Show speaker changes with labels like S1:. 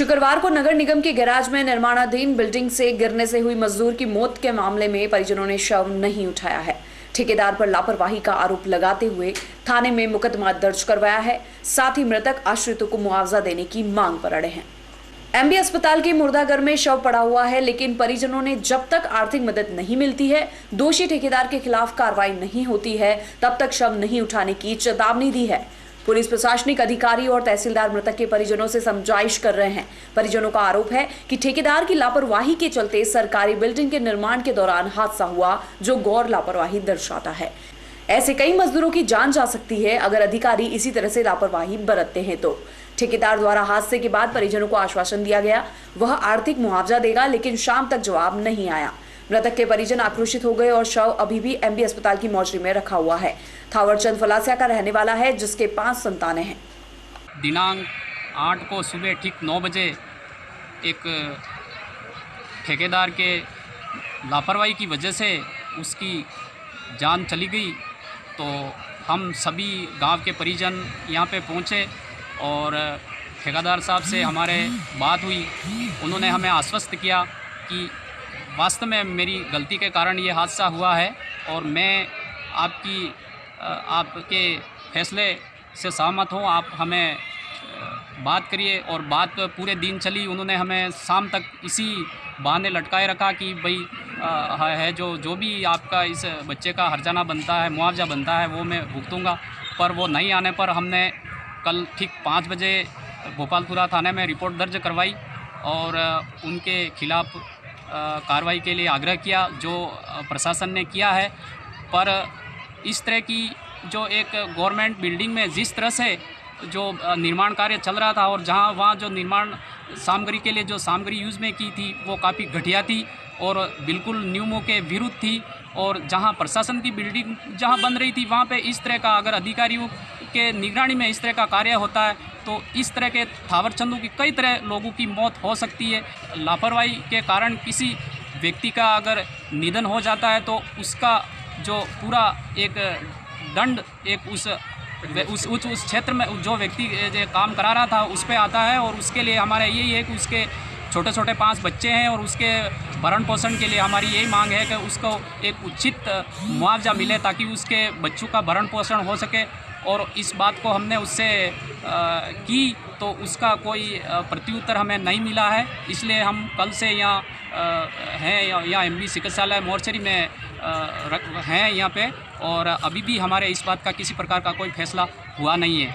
S1: शुक्रवार को नगर निगम के गैराज में निर्माणाधीन बिल्डिंग से गिरने से हुई मजदूर की मौत के मामले में परिजनों ने शव नहीं उठाया है। ठेकेदार पर लापरवाही का आरोप लगाते हुए थाने में मुकदमा दर्ज करवाया है। साथ ही मृतक आश्रितों को मुआवजा देने की मांग पर अड़े हैं। एमबी अस्पताल के मुर्दाघर में शव पड़ा हुआ है, लेकिन परिजनों ने जब तक आर्थिक मदद नहीं मिलती है, दोषी ठेकेदार के खिलाफ कार्रवाई नहीं होती है, तब तक शव नहीं उठाने की चेतावनी दी है। पुलिस, प्रशासनिक अधिकारी और तहसीलदार मृतक के परिजनों से समझाइश कर रहे हैं। परिजनों का आरोप है कि ठेकेदार की लापरवाही के चलते सरकारी बिल्डिंग के निर्माण के दौरान हादसा हुआ, जो गौर लापरवाही दर्शाता है। ऐसे कई मजदूरों की जान जा सकती है अगर अधिकारी इसी तरह से लापरवाही बरतते हैं तो। ठेकेदार द्वारा हादसे के बाद परिजनों को आश्वासन दिया गया, वह आर्थिक मुआवजा देगा, लेकिन शाम तक जवाब नहीं आया। मृतक के परिजन आक्रोशित हो गए और शव अभी भी एमबी अस्पताल की मोर्चरी में रखा हुआ है। थावरचंद फलासिया का रहने वाला है, जिसके 5 संतानें हैं।
S2: दिनांक 8 को सुबह ठीक 9 बजे एक ठेकेदार के लापरवाही की वजह से उसकी जान चली गई। तो हम सभी गांव के परिजन यहाँ पे पहुँचे और ठेकेदार साहब से हमारे बात हुई। उन्होंने हमें आश्वस्त किया कि वास्तव में मेरी गलती के कारण ये हादसा हुआ है और मैं आपके फैसले से सहमत हूँ। आप हमें बात करिए। और बात पूरे दिन चली। उन्होंने हमें शाम तक इसी बहाने लटकाए रखा कि भाई है जो भी आपका इस बच्चे का हर्जाना बनता है, मुआवजा बनता है, वो मैं भुगतूंगा। पर वो नहीं आने पर हमने कल ठीक 5 बजे भोपालपुरा थाने में रिपोर्ट दर्ज करवाई और उनके खिलाफ़ कार्रवाई के लिए आग्रह किया, जो प्रशासन ने किया है। पर इस तरह की जो एक गवर्नमेंट बिल्डिंग में जिस तरह से जो निर्माण कार्य चल रहा था और वहाँ जो निर्माण सामग्री के लिए जो सामग्री यूज़ में की थी वो काफ़ी घटिया थी और बिल्कुल नियमों के विरुद्ध थी। और जहाँ प्रशासन की बिल्डिंग जहाँ बन रही थी वहाँ पे इस तरह का अगर अधिकारियों के निगरानी में इस तरह का कार्य होता है तो इस तरह के थावरचंदों की कई तरह लोगों की मौत हो सकती है। लापरवाही के कारण किसी व्यक्ति का अगर निधन हो जाता है तो उसका जो पूरा एक दंड एक उस क्षेत्र में जो व्यक्ति काम करा रहा था उस पे आता है। और उसके लिए हमारा यही है कि उसके छोटे छोटे 5 बच्चे हैं और उसके भरण पोषण के लिए हमारी यही मांग है कि उसको एक उचित मुआवजा मिले ताकि उसके बच्चों का भरण पोषण हो सके। और इस बात को हमने उससे की तो उसका कोई प्रत्युत्तर हमें नहीं मिला है। इसलिए हम कल से यहाँ हैं, यहाँ एमबी चिकित्सालय मोर्चरी में हैं यहाँ पे। और अभी भी हमारे इस बात का किसी प्रकार का कोई फैसला हुआ नहीं है।